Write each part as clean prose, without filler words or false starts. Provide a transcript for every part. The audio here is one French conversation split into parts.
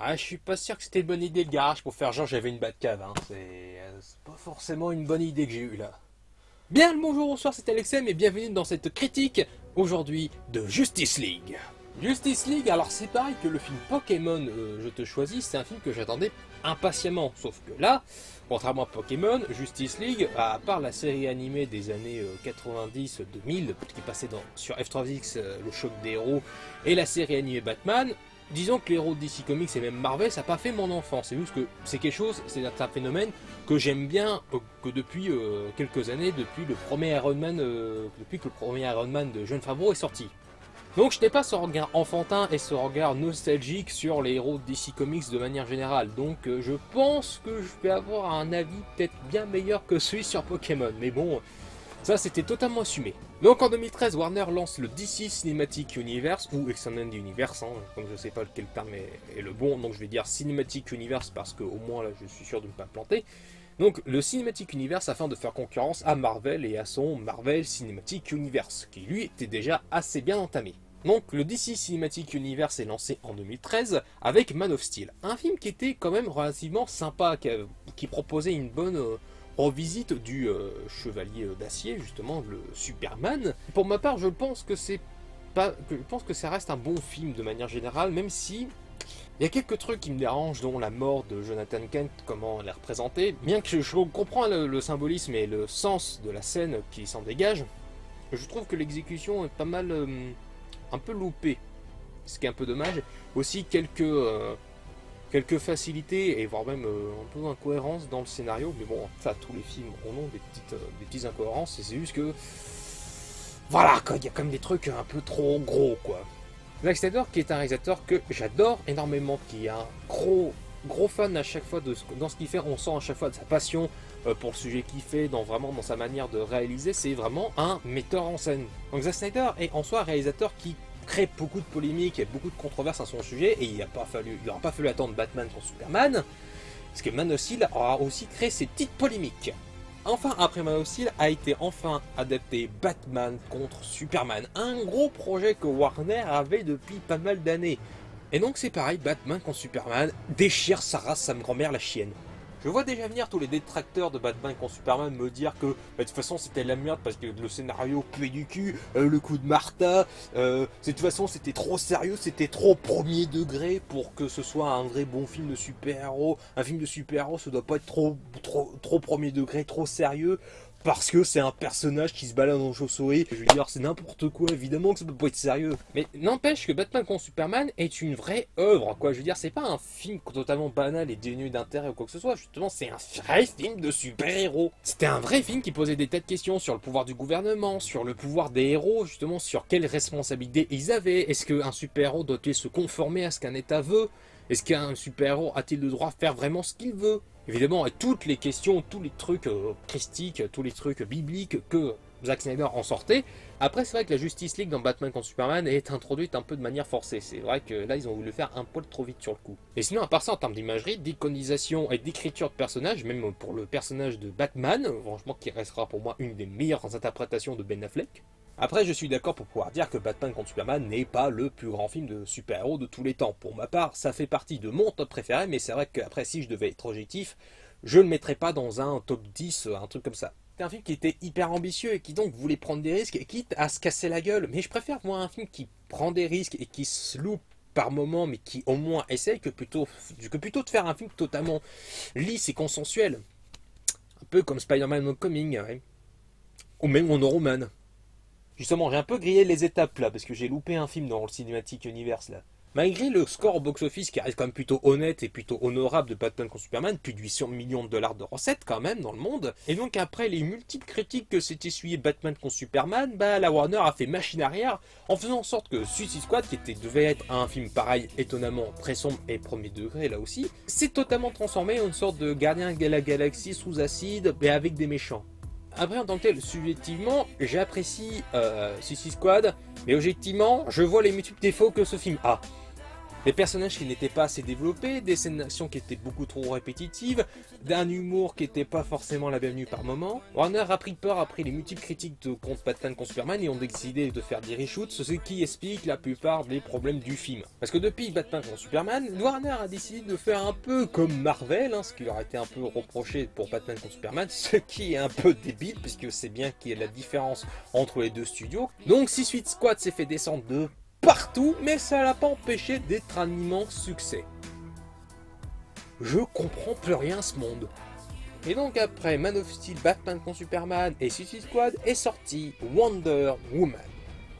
Ah, je suis pas sûr que c'était une bonne idée le garage pour faire genre j'avais une Batcave, hein. C'est pas forcément une bonne idée que j'ai eue là. Bien le bonjour, bonsoir, c'est Alexem et bienvenue dans cette critique aujourd'hui de Justice League. Justice League, alors c'est pareil que le film Pokémon Je te choisis, c'est un film que j'attendais impatiemment. Sauf que là, contrairement à Pokémon, Justice League, à part la série animée des années 90-2000 qui passait sur F3X, le choc des héros, et la série animée Batman, disons que les héros de DC Comics et même Marvel, ça n'a pas fait mon enfance. C'est juste que c'est quelque chose, c'est un phénomène que j'aime bien, que depuis quelques années, depuis le premier Iron Man, depuis que le premier Iron Man de Jon Favreau est sorti. Donc je n'ai pas ce regard enfantin et ce regard nostalgique sur les héros de DC Comics de manière générale. Donc je pense que je vais avoir un avis peut-être bien meilleur que celui sur Pokémon. Mais bon, ça c'était totalement assumé. Donc en 2013, Warner lance le DC Cinematic Universe, ou Extended Universe, hein, comme je ne sais pas quel terme est le bon, donc je vais dire Cinematic Universe parce qu'au moins là je suis sûr de ne pas me planter. Donc le Cinematic Universe afin de faire concurrence à Marvel et à son Marvel Cinematic Universe, qui lui était déjà assez bien entamé. Donc le DC Cinematic Universe est lancé en 2013 avec Man of Steel, un film qui était quand même relativement sympa, qui proposait une bonne revisite du Chevalier d'Acier, justement le Superman. Pour ma part, je pense que ça reste un bon film de manière générale, même si il y a quelques trucs qui me dérangent, dont la mort de Jonathan Kent, comment elle est représentée. Bien que je comprends le symbolisme et le sens de la scène qui s'en dégage, je trouve que l'exécution est pas mal un peu loupée, ce qui est un peu dommage. Aussi quelques facilités et voire même un peu d'incohérence dans le scénario, mais bon, ça tous les films ont des petites incohérences, et c'est juste que voilà quoi, il y a comme des trucs un peu trop gros quoi. Zack Snyder, qui est un réalisateur que j'adore énormément, qui est un gros fan à chaque fois dans ce qu'il fait, on sent à chaque fois de sa passion pour le sujet qu'il fait, vraiment dans sa manière de réaliser, c'est vraiment un metteur en scène. Donc Zack Snyder est en soi un réalisateur qui crée beaucoup de polémiques et beaucoup de controverses à son sujet, et il n'aura pas fallu attendre Batman contre Superman, parce que Man of Steel aura aussi créé ses petites polémiques. Enfin, après Man of Steel a été enfin adapté Batman contre Superman, un gros projet que Warner avait depuis pas mal d'années. Et donc c'est pareil, Batman contre Superman déchire sa race, sa grand-mère la chienne. Je vois déjà venir tous les détracteurs de Batman contre Superman me dire que de toute façon c'était la merde parce que le scénario puait du cul, le coup de Martha, de toute façon c'était trop sérieux, c'était trop premier degré pour que ce soit un vrai bon film de super-héros. Un film de super-héros ça doit pas être trop premier degré, trop sérieux. Parce que c'est un personnage qui se balade en chauve-souris. Je veux dire, c'est n'importe quoi, évidemment que ça peut pas être sérieux. Mais n'empêche que Batman contre Superman est une vraie œuvre, quoi. Je veux dire, c'est pas un film totalement banal et dénué d'intérêt ou quoi que ce soit. Justement, c'est un vrai film de super-héros. C'était un vrai film qui posait des tas de questions sur le pouvoir du gouvernement, sur le pouvoir des héros, justement, sur quelles responsabilités ils avaient. Est-ce qu'un super-héros doit-il se conformer à ce qu'un État veut? Est-ce qu'un super-héros a-t-il le droit de faire vraiment ce qu'il veut? Évidemment, toutes les questions, tous les trucs christiques, tous les trucs bibliques que Zack Snyder en sortait. Après, c'est vrai que la Justice League dans Batman contre Superman est introduite un peu de manière forcée. C'est vrai que là, ils ont voulu faire un poil trop vite sur le coup. Et sinon, à part ça, en termes d'imagerie, d'iconisation et d'écriture de personnages, même pour le personnage de Batman, franchement, qui restera pour moi une des meilleures interprétations de Ben Affleck. Après, je suis d'accord pour pouvoir dire que Batman contre Superman n'est pas le plus grand film de super-héros de tous les temps. Pour ma part, ça fait partie de mon top préféré, mais c'est vrai qu'après, si je devais être objectif, je ne le mettrais pas dans un top 10, un truc comme ça. C'est un film qui était hyper ambitieux et qui donc voulait prendre des risques, quitte à se casser la gueule. Mais je préfère voir un film qui prend des risques et qui se loupe par moment, mais qui au moins essaye, que plutôt de faire un film totalement lisse et consensuel. Un peu comme Spider-Man Homecoming, ouais. Ou même Wonder Woman. Justement, j'ai un peu grillé les étapes là, parce que j'ai loupé un film dans le Cinematic Universe là. Malgré le score au box-office qui reste quand même plutôt honnête et plutôt honorable de Batman contre Superman, plus de 800 millions de dollars de recettes quand même dans le monde, et donc après les multiples critiques que s'est essuyé Batman contre Superman, la Warner a fait machine arrière en faisant en sorte que Suicide Squad, devait être un film pareil, étonnamment très sombre et premier degré là aussi, s'est totalement transformé en une sorte de gardien de la galaxie sous acide, mais avec des méchants. Après, en tant que tel, subjectivement, j'apprécie Suicide Squad, mais objectivement, je vois les multiples défauts que ce film a. Des personnages qui n'étaient pas assez développés, des scènes d'action qui étaient beaucoup trop répétitives, d'un humour qui n'était pas forcément la bienvenue par moment. Warner a pris peur après les multiples critiques contre Batman contre Superman et ont décidé de faire des reshoots, ce qui explique la plupart des problèmes du film. Parce que depuis Batman contre Superman, Warner a décidé de faire un peu comme Marvel, ce qui leur a été un peu reproché pour Batman contre Superman, ce qui est un peu débile puisque c'est bien qu'il y ait la différence entre les deux studios. Donc Suicide Squad s'est fait descendre de partout, mais ça l'a pas empêché d'être un immense succès. Je comprends plus rien à ce monde. Et donc après Man of Steel, Batman contre Superman et Suicide Squad est sorti Wonder Woman.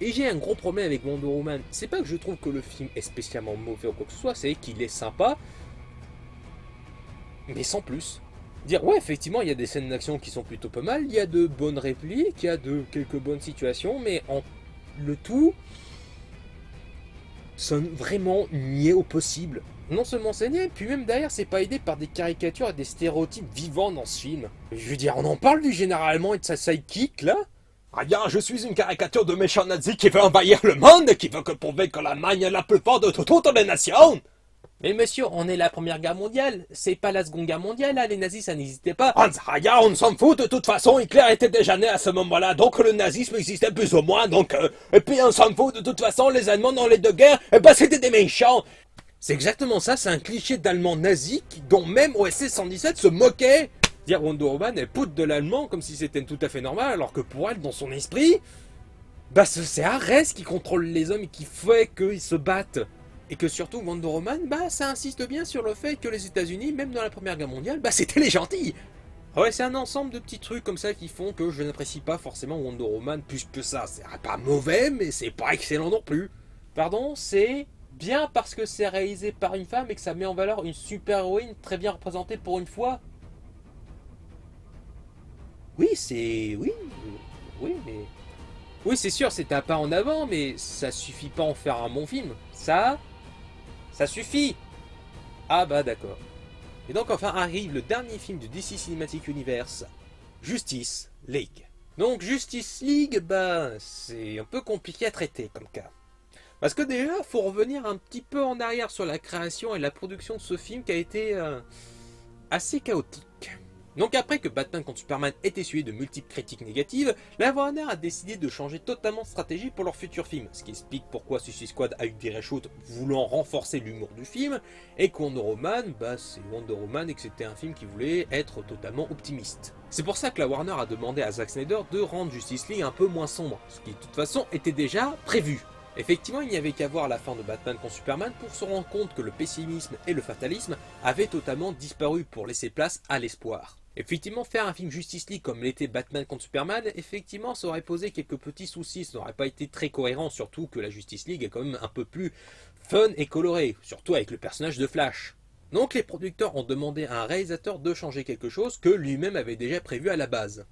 Et j'ai un gros problème avec Wonder Woman, c'est pas que je trouve que le film est spécialement mauvais ou quoi que ce soit, c'est qu'il est sympa, mais sans plus. Dire ouais, effectivement il y a des scènes d'action qui sont plutôt pas mal, il y a de bonnes répliques, il y a de quelques bonnes situations, mais en le tout sonne vraiment niais au possible. Non seulement c'est niais, puis même derrière c'est pas aidé par des caricatures et des stéréotypes vivants dans ce film. Je veux dire, on en parle du général allemand et de sa sidekick là. Ah bien, je suis une caricature de méchant nazi qui veut envahir le monde, qui veut que prouver que l'Allemagne est la plus forte de toutes les nations. Mais monsieur, on est la première guerre mondiale, c'est pas la seconde guerre mondiale, là, les nazis ça n'existait pas. Hans, on s'en fout, de toute façon, Hitler était déjà né à ce moment-là, donc le nazisme existait plus ou moins, donc... et puis on s'en fout, de toute façon, les Allemands dans les deux guerres, c'était des méchants. C'est exactement ça, c'est un cliché d'allemand nazi dont même OSS 117 se moquait. Dire Wonder Woman, elle poutre de l'allemand comme si c'était tout à fait normal, alors que pour elle, dans son esprit, bah c'est Ares qui contrôle les hommes et qui fait qu'ils se battent. Et que surtout Wonder Woman, bah ça insiste bien sur le fait que les États-Unis, même dans la Première Guerre mondiale, bah c'était les gentils. Ouais, c'est un ensemble de petits trucs comme ça qui font que je n'apprécie pas forcément Wonder Woman plus que ça. C'est pas mauvais, mais c'est pas excellent non plus. Pardon, c'est bien parce que c'est réalisé par une femme et que ça met en valeur une super-héroïne très bien représentée pour une fois. Oui, c'est... Oui, mais... Oui, c'est sûr, c'est un pas en avant, mais ça suffit pas à en faire un bon film. Ça suffit. Ah bah d'accord. Et donc enfin arrive le dernier film du DC Cinematic Universe, Justice League. Donc Justice League, bah c'est un peu compliqué à traiter comme cas. Parce que déjà, faut revenir un petit peu en arrière sur la création et la production de ce film qui a été assez chaotique. Donc après que Batman contre Superman ait essuyé de multiples critiques négatives, la Warner a décidé de changer totalement de stratégie pour leur futur film, ce qui explique pourquoi Suicide Squad a eu des reshoots voulant renforcer l'humour du film, et que Wonder Woman, bah c'est Wonder Woman et que c'était un film qui voulait être totalement optimiste. C'est pour ça que la Warner a demandé à Zack Snyder de rendre Justice League un peu moins sombre, ce qui de toute façon était déjà prévu. Effectivement, il n'y avait qu'à voir la fin de Batman contre Superman pour se rendre compte que le pessimisme et le fatalisme avaient totalement disparu pour laisser place à l'espoir. Effectivement, faire un film Justice League comme l'était Batman contre Superman, effectivement, ça aurait posé quelques petits soucis, ça n'aurait pas été très cohérent, surtout que la Justice League est quand même un peu plus fun et colorée, surtout avec le personnage de Flash. Donc les producteurs ont demandé à un réalisateur de changer quelque chose que lui-même avait déjà prévu à la base.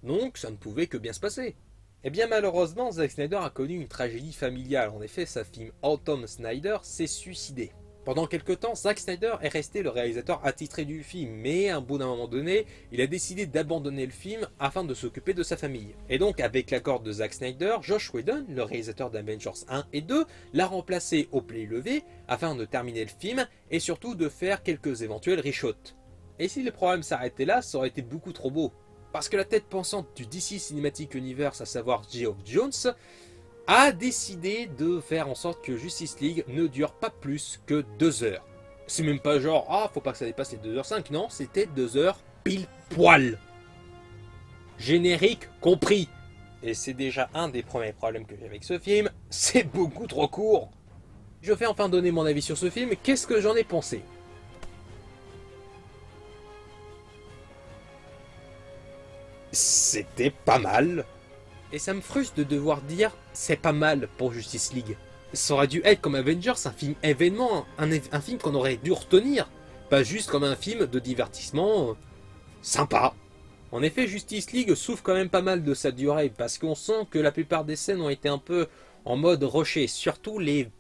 Donc ça ne pouvait que bien se passer. Eh bien malheureusement, Zack Snyder a connu une tragédie familiale, en effet sa fille Autumn Snyder s'est suicidée. Pendant quelques temps, Zack Snyder est resté le réalisateur attitré du film, mais à un bout d'un moment donné, il a décidé d'abandonner le film afin de s'occuper de sa famille. Et donc, avec l'accord de Zack Snyder, Joss Whedon, le réalisateur d'Avengers 1 et 2, l'a remplacé au pied levé afin de terminer le film et surtout de faire quelques éventuels reshoots. Et si le problème s'arrêtait là, ça aurait été beaucoup trop beau. Parce que la tête pensante du DC Cinematic Universe, à savoir Geoff Johns, a décidé de faire en sorte que Justice League ne dure pas plus que 2 heures. C'est même pas genre, ah, faut pas que ça dépasse les 2h05, non, c'était 2 heures pile poil. Générique compris. Et c'est déjà un des premiers problèmes que j'ai avec ce film, c'est beaucoup trop court. Je vais enfin donner mon avis sur ce film, qu'est-ce que j'en ai pensé? C'était pas mal. Et ça me frustre de devoir dire c'est pas mal pour Justice League. Ça aurait dû être comme Avengers, un film événement, un film qu'on aurait dû retenir. Pas juste comme un film de divertissement sympa. En effet, Justice League souffre quand même pas mal de sa durée, parce qu'on sent que la plupart des scènes ont été un peu en mode rushé, surtout les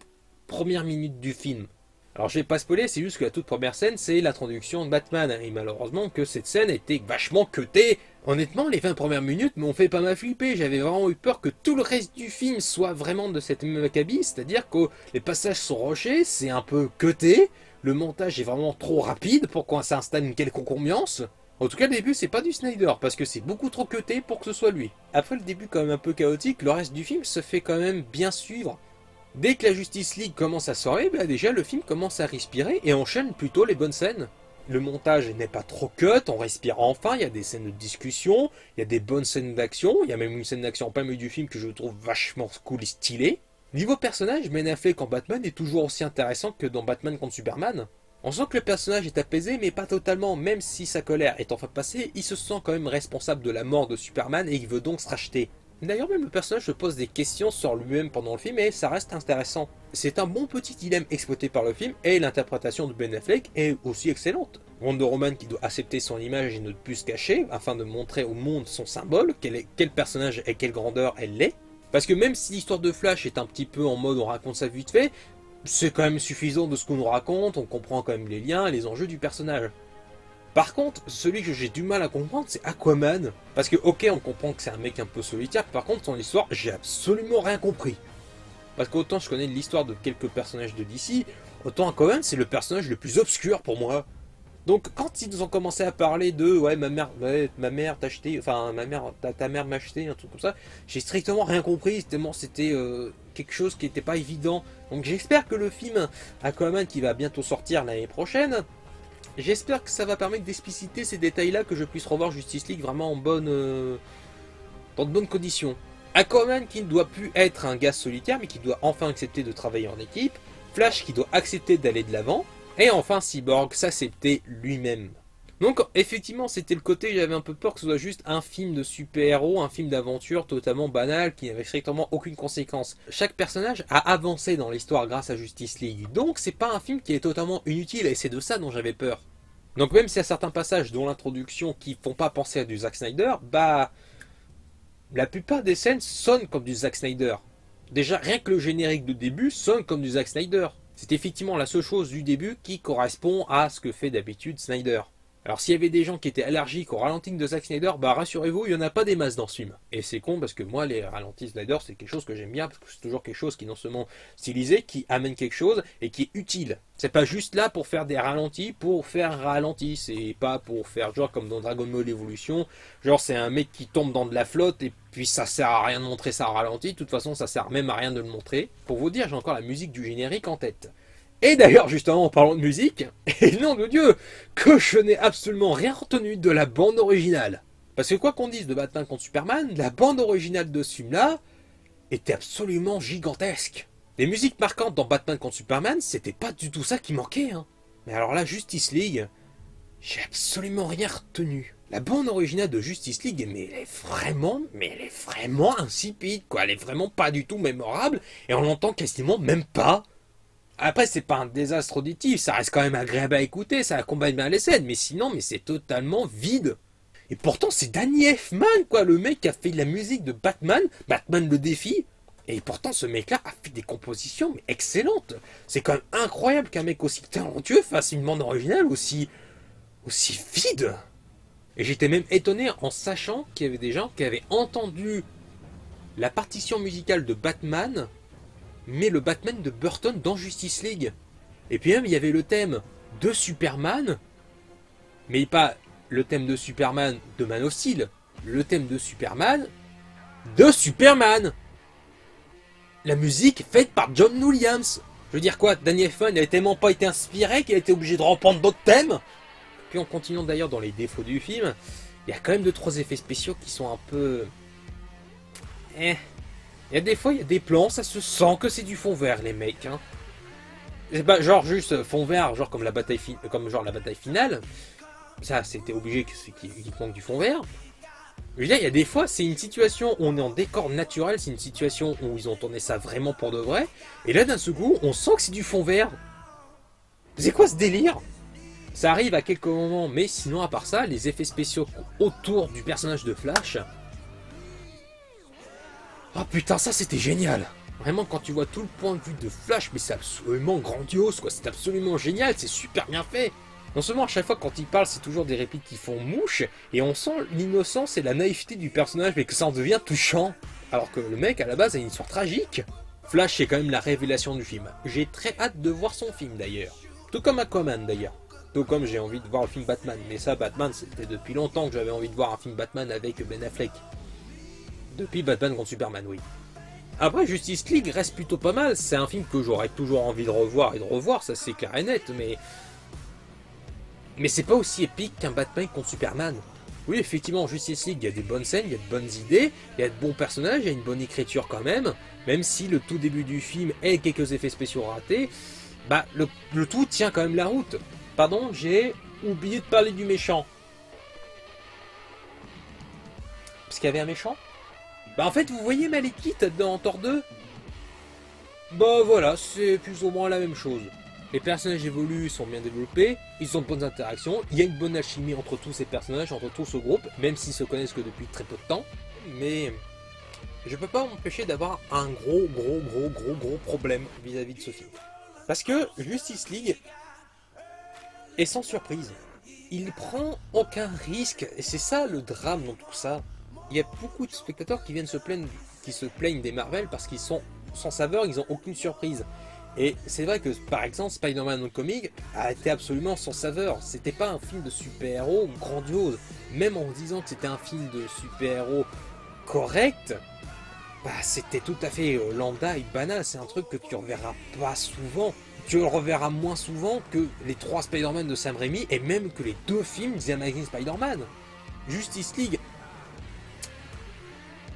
premières minutes du film. Alors je vais pas spoiler, c'est juste que la toute première scène, c'est l'introduction de Batman, et malheureusement que cette scène était vachement cutée Honnêtement, les 20 premières minutes m'ont fait pas mal flipper. J'avais vraiment eu peur que tout le reste du film soit vraiment de cette même acabit. C'est-à-dire que les passages sont rushés, c'est un peu cuté. Le montage est vraiment trop rapide pour qu'on s'installe une quelconque ambiance. En tout cas, le début, c'est pas du Snyder, parce que c'est beaucoup trop cuté pour que ce soit lui. Après le début quand même un peu chaotique, le reste du film se fait quand même bien suivre. Dès que la Justice League commence à sortir, bah déjà le film commence à respirer et enchaîne plutôt les bonnes scènes. Le montage n'est pas trop cut, on respire enfin, il y a des scènes de discussion, il y a des bonnes scènes d'action, il y a même une scène d'action en plein milieu du film que je trouve vachement cool et stylée. Niveau personnage, Ben Affleck en Batman est toujours aussi intéressant que dans Batman contre Superman. On sent que le personnage est apaisé, mais pas totalement, même si sa colère est enfin passée, il se sent quand même responsable de la mort de Superman et il veut donc se racheter. D'ailleurs, même le personnage se pose des questions sur lui-même pendant le film et ça reste intéressant. C'est un bon petit dilemme exploité par le film et l'interprétation de Ben Affleck est aussi excellente. Wonder Woman qui doit accepter son image et ne plus se cacher afin de montrer au monde son symbole, quel personnage et quelle grandeur elle est. Parce que même si l'histoire de Flash est un petit peu en mode on raconte ça vite fait, c'est quand même suffisant de ce qu'on nous raconte, on comprend quand même les liens et les enjeux du personnage. Par contre, celui que j'ai du mal à comprendre, c'est Aquaman. Parce que, ok, on comprend que c'est un mec un peu solitaire, par contre, son histoire, j'ai absolument rien compris. Parce qu'autant je connais l'histoire de quelques personnages de DC, autant Aquaman, c'est le personnage le plus obscur pour moi. Donc, quand ils nous ont commencé à parler de, ouais, ma mère t'a acheté, enfin, ta mère m'a acheté, un truc comme ça, j'ai strictement rien compris, tellement c'était quelque chose qui n'était pas évident. Donc, j'espère que le film Aquaman, qui va bientôt sortir l'année prochaine, j'espère que ça va permettre d'expliciter ces détails-là, que je puisse revoir Justice League vraiment en dans de bonnes conditions. Aquaman qui ne doit plus être un gars solitaire, mais qui doit enfin accepter de travailler en équipe. Flash qui doit accepter d'aller de l'avant. Et enfin Cyborg s'accepter lui-même. Donc effectivement c'était le côté, j'avais un peu peur que ce soit juste un film de super-héros, un film d'aventure totalement banal qui n'avait strictement aucune conséquence. Chaque personnage a avancé dans l'histoire grâce à Justice League, donc c'est pas un film qui est totalement inutile et c'est de ça dont j'avais peur. Donc même s'il y a certains passages dont l'introduction qui font pas penser à du Zack Snyder, bah la plupart des scènes sonnent comme du Zack Snyder. Déjà rien que le générique de début sonne comme du Zack Snyder. C'est effectivement la seule chose du début qui correspond à ce que fait d'habitude Snyder. Alors s'il y avait des gens qui étaient allergiques au ralenti de Zack Snyder, bah rassurez-vous, il n'y en a pas des masses dans ce film. Et c'est con parce que moi les ralentis Snyder c'est quelque chose que j'aime bien parce que c'est toujours quelque chose qui est non seulement stylisé, qui amène quelque chose et qui est utile. C'est pas juste là pour faire des ralentis pour faire un ralenti, c'est pas pour faire genre comme dans Dragon Ball Evolution, genre c'est un mec qui tombe dans de la flotte et puis ça sert à rien de montrer ça en ralenti, de toute façon ça sert même à rien de le montrer. Pour vous dire, j'ai encore la musique du générique en tête. Et d'ailleurs, justement, en parlant de musique, et nom de Dieu, que je n'ai absolument rien retenu de la bande originale. Parce que quoi qu'on dise de Batman contre Superman, la bande originale de ce film-là était absolument gigantesque. Les musiques marquantes dans Batman contre Superman, c'était pas du tout ça qui manquait, hein. Mais alors là, Justice League, j'ai absolument rien retenu. La bande originale de Justice League, mais elle est vraiment insipide, quoi. Elle est vraiment pas du tout mémorable, et on l'entend quasiment même pas. Après, c'est pas un désastre auditif, ça reste quand même agréable à écouter, ça accompagne bien les scènes, mais sinon, c'est totalement vide. Et pourtant, c'est Danny Elfman, quoi, le mec qui a fait la musique de Batman, Batman le défi. Et pourtant, ce mec-là a fait des compositions mais excellentes. C'est quand même incroyable qu'un mec aussi talentueux fasse une bande originale aussi vide. Et j'étais même étonné en sachant qu'il y avait des gens qui avaient entendu la partition musicale de Batman, mais le Batman de Burton dans Justice League. Et puis même, il y avait le thème de Superman, mais pas le thème de Superman de Man of Steel, le thème de Superman de Superman. La musique faite par John Williams. Je veux dire quoi, Danny Elfman n'avait tellement pas été inspiré qu'il a été obligé de reprendre d'autres thèmes. Puis en continuant d'ailleurs dans les défauts du film, il y a quand même 2-3 effets spéciaux qui sont un peu... Il y a des fois, il y a des plans, ça se sent que c'est du fond vert, les mecs. Hein. C'est pas genre juste fond vert, genre comme la bataille, la bataille finale. Ça, c'était obligé qu'il manque du fond vert. Je veux dire, il y a des fois, c'est une situation où on est en décor naturel, c'est une situation où ils ont tourné ça vraiment pour de vrai. Et là, d'un seul coup, on sent que c'est du fond vert. C'est quoi ce délire? Ça arrive à quelques moments, mais sinon, à part ça, les effets spéciaux autour du personnage de Flash... Oh putain, ça c'était génial. Vraiment, quand tu vois tout le point de vue de Flash, mais c'est absolument grandiose, quoi. C'est absolument génial, c'est super bien fait. Non seulement à chaque fois quand il parle, c'est toujours des répliques qui font mouche, et on sent l'innocence et la naïveté du personnage, mais que ça en devient touchant. Alors que le mec, à la base, a une histoire tragique. Flash, c'est quand même la révélation du film. J'ai très hâte de voir son film, d'ailleurs. Tout comme Aquaman, d'ailleurs. Tout comme j'ai envie de voir le film Batman. Mais ça, Batman, c'était depuis longtemps que j'avais envie de voir un film Batman avec Ben Affleck. Depuis Batman contre Superman, oui. Après, Justice League reste plutôt pas mal. C'est un film que j'aurais toujours envie de revoir et de revoir, ça c'est clair et net, mais... Mais c'est pas aussi épique qu'un Batman contre Superman. Oui, effectivement, en Justice League, il y a des bonnes scènes, il y a de bonnes idées, il y a de bons personnages, il y a une bonne écriture quand même si le tout début du film et quelques effets spéciaux ratés, bah, le tout tient quand même la route. Pardon, j'ai oublié de parler du méchant. Parce qu'il y avait un méchant? Bah en fait, vous voyez Malekith dans Thor 2? Bah voilà, c'est plus ou moins la même chose. Les personnages évoluent, sont bien développés, ils ont de bonnes interactions, il y a une bonne alchimie entre tous ces personnages, entre tout ce groupe, même s'ils se connaissent que depuis très peu de temps. Mais je peux pas m'empêcher d'avoir un gros problème vis-à-vis de ce film. Parce que Justice League est sans surprise. Il prend aucun risque, et c'est ça le drame dans tout ça. Il y a beaucoup de spectateurs qui viennent se plaignent des Marvel parce qu'ils sont sans saveur, ils n'ont aucune surprise. Et c'est vrai que par exemple Spider-Man Homecoming a été absolument sans saveur. C'était pas un film de super-héros grandiose. Même en disant que c'était un film de super-héros correct, bah c'était tout à fait lambda et banal. C'est un truc que tu reverras pas souvent. Tu le reverras moins souvent que les 3 Spider-Man de Sam Raimi et même que les 2 films The Amazing Spider-Man. Justice League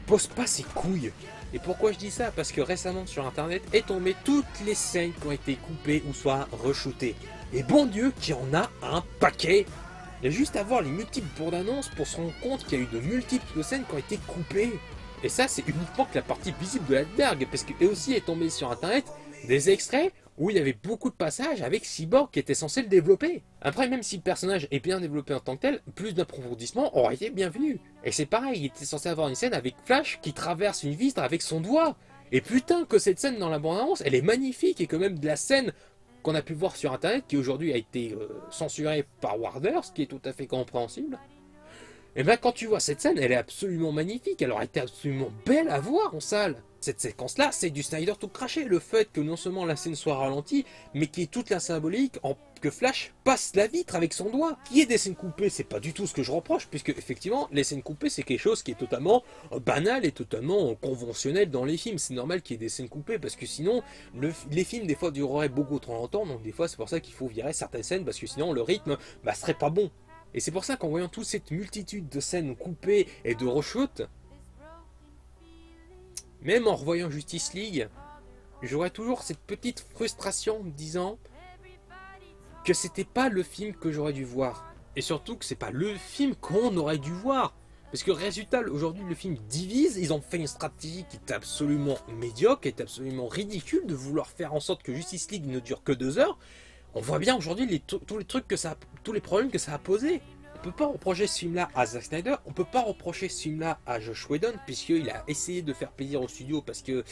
pose pas ses couilles. Et pourquoi je dis ça? Parce que récemment sur internet est tombé toutes les scènes qui ont été coupées ou soit reshootées. Et bon Dieu qu'il y en a un paquet. Il y a juste à voir les multiples bandes annonces pour se rendre compte qu'il y a eu de multiples scènes qui ont été coupées. Et ça c'est uniquement que la partie visible de l'iceberg, parce que aussi est tombé sur internet des extraits où il y avait beaucoup de passages avec Cyborg qui était censé le développer. Après, même si le personnage est bien développé en tant que tel, plus d'approfondissement aurait été bienvenu. Et c'est pareil, il était censé avoir une scène avec Flash qui traverse une vitre avec son doigt. Et putain que cette scène dans la bande-annonce, elle est magnifique, et que même de la scène qu'on a pu voir sur internet, qui aujourd'hui a été censurée par Warner, ce qui est tout à fait compréhensible. Et bien quand tu vois cette scène, elle est absolument magnifique, elle aurait été absolument belle à voir en salle. Cette séquence-là, c'est du Snyder tout craché. Le fait que non seulement la scène soit ralentie, mais qu'il y ait toute la symbolique que Flash passe la vitre avec son doigt. Qu'il y ait des scènes coupées, c'est pas du tout ce que je reproche, puisque effectivement, les scènes coupées, c'est quelque chose qui est totalement banal et totalement conventionnel dans les films. C'est normal qu'il y ait des scènes coupées, parce que sinon, les films, des fois, dureraient beaucoup trop longtemps, donc des fois, c'est pour ça qu'il faut virer certaines scènes, parce que sinon, le rythme, bah, serait pas bon. Et c'est pour ça qu'en voyant toute cette multitude de scènes coupées et de reshoots, même en revoyant Justice League, j'aurais toujours cette petite frustration me disant que c'était pas le film que j'aurais dû voir. Et surtout que c'est pas le film qu'on aurait dû voir. Parce que résultat, aujourd'hui le film divise, ils ont fait une stratégie qui est absolument médiocre, qui est absolument ridicule de vouloir faire en sorte que Justice League ne dure que 2 heures. On voit bien aujourd'hui tous les trucs que ça, tous les problèmes que ça a posé. On peut pas reprocher ce film-là à Zack Snyder, on peut pas reprocher ce film-là à Joss Whedon, puisqu'il a essayé de faire plaisir au studio parce que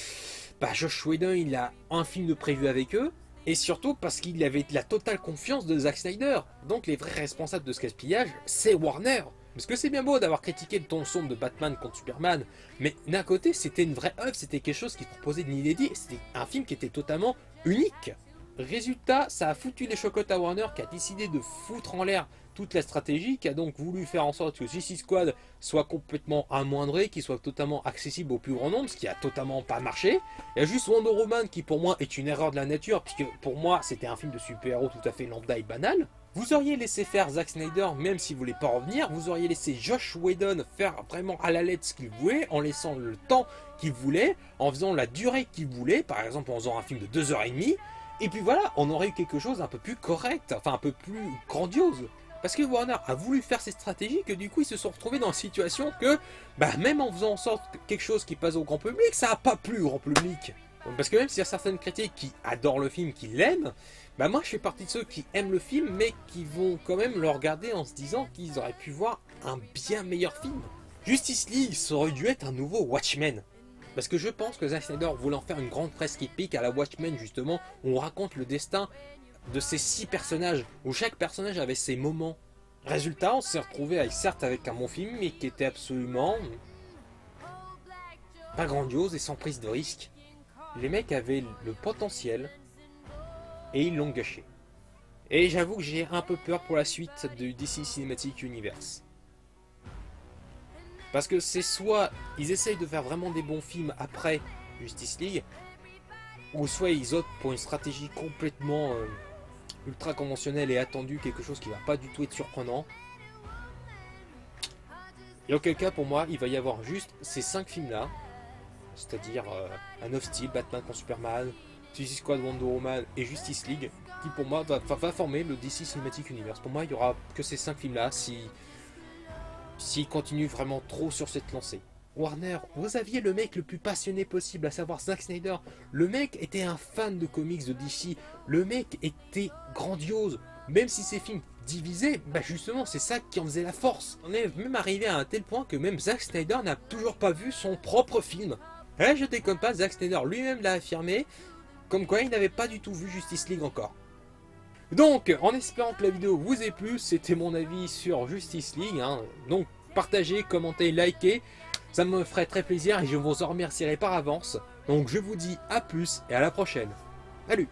bah, Joss Whedon, il a un film de prévu avec eux, et surtout parce qu'il avait la totale confiance de Zack Snyder. Donc les vrais responsables de ce gaspillage, c'est Warner. Parce que c'est bien beau d'avoir critiqué le ton sombre de Batman contre Superman, mais d'un côté, c'était une vraie œuvre, c'était quelque chose qui proposait de l'inédit, c'était un film qui était totalement unique. Résultat, ça a foutu les chocottes à Warner, qui a décidé de foutre en l'air toute la stratégie, qui a donc voulu faire en sorte que Suicide Squad soit complètement amoindré, qu'il soit totalement accessible au plus grand nombre, ce qui a totalement pas marché. Il y a juste Wonder Woman qui pour moi est une erreur de la nature, puisque pour moi c'était un film de super-héros tout à fait lambda et banal. Vous auriez laissé faire Zack Snyder, même s'il voulait pas revenir, vous auriez laissé Joss Whedon faire vraiment à la lettre ce qu'il voulait, en laissant le temps qu'il voulait, en faisant la durée qu'il voulait, par exemple en faisant un film de 2h30, et puis voilà, on aurait eu quelque chose un peu plus correct, enfin un peu plus grandiose. Parce que Warner a voulu faire ces stratégies que du coup ils se sont retrouvés dans une situation que, bah même en faisant en sorte que quelque chose qui passe au grand public, ça n'a pas plu au grand public. Parce que même s'il y a certaines critiques qui adorent le film, qui l'aiment, bah moi je fais partie de ceux qui aiment le film, mais qui vont quand même le regarder en se disant qu'ils auraient pu voir un bien meilleur film. Justice League, ça aurait dû être un nouveau Watchmen. Parce que je pense que Zack Snyder voulait en faire une grande fresque épique à la Watchmen justement, où on raconte le destin de ces 6 personnages, où chaque personnage avait ses moments. Résultat, on s'est retrouvé certes avec un bon film, mais qui était absolument pas grandiose et sans prise de risque. Les mecs avaient le potentiel, et ils l'ont gâché. Et j'avoue que j'ai un peu peur pour la suite de DC Cinematic Universe. Parce que c'est soit ils essayent de faire vraiment des bons films après Justice League, ou soit ils optent pour une stratégie complètement ultra conventionnelle et attendue, quelque chose qui va pas du tout être surprenant. Et auquel cas pour moi il va y avoir juste ces 5 films là, c'est-à-dire Man of Steel, Batman contre Superman, Suicide Squad, Wonder Woman et Justice League, qui pour moi va former le DC Cinematic Universe. Pour moi il y aura que ces 5 films là s'ils continuent vraiment trop sur cette lancée. Warner, vous aviez le mec le plus passionné possible, à savoir Zack Snyder. Le mec était un fan de comics de DC. Le mec était grandiose. Même si ses films divisaient, bah justement c'est ça qui en faisait la force. On est même arrivé à un tel point que même Zack Snyder n'a toujours pas vu son propre film. Et je déconne pas, Zack Snyder lui-même l'a affirmé, comme quoi il n'avait pas du tout vu Justice League encore. Donc, en espérant que la vidéo vous ait plu, c'était mon avis sur Justice League. Donc, partagez, commentez, likez. Ça me ferait très plaisir et je vous en remercierai par avance. Donc je vous dis à plus et à la prochaine. Salut!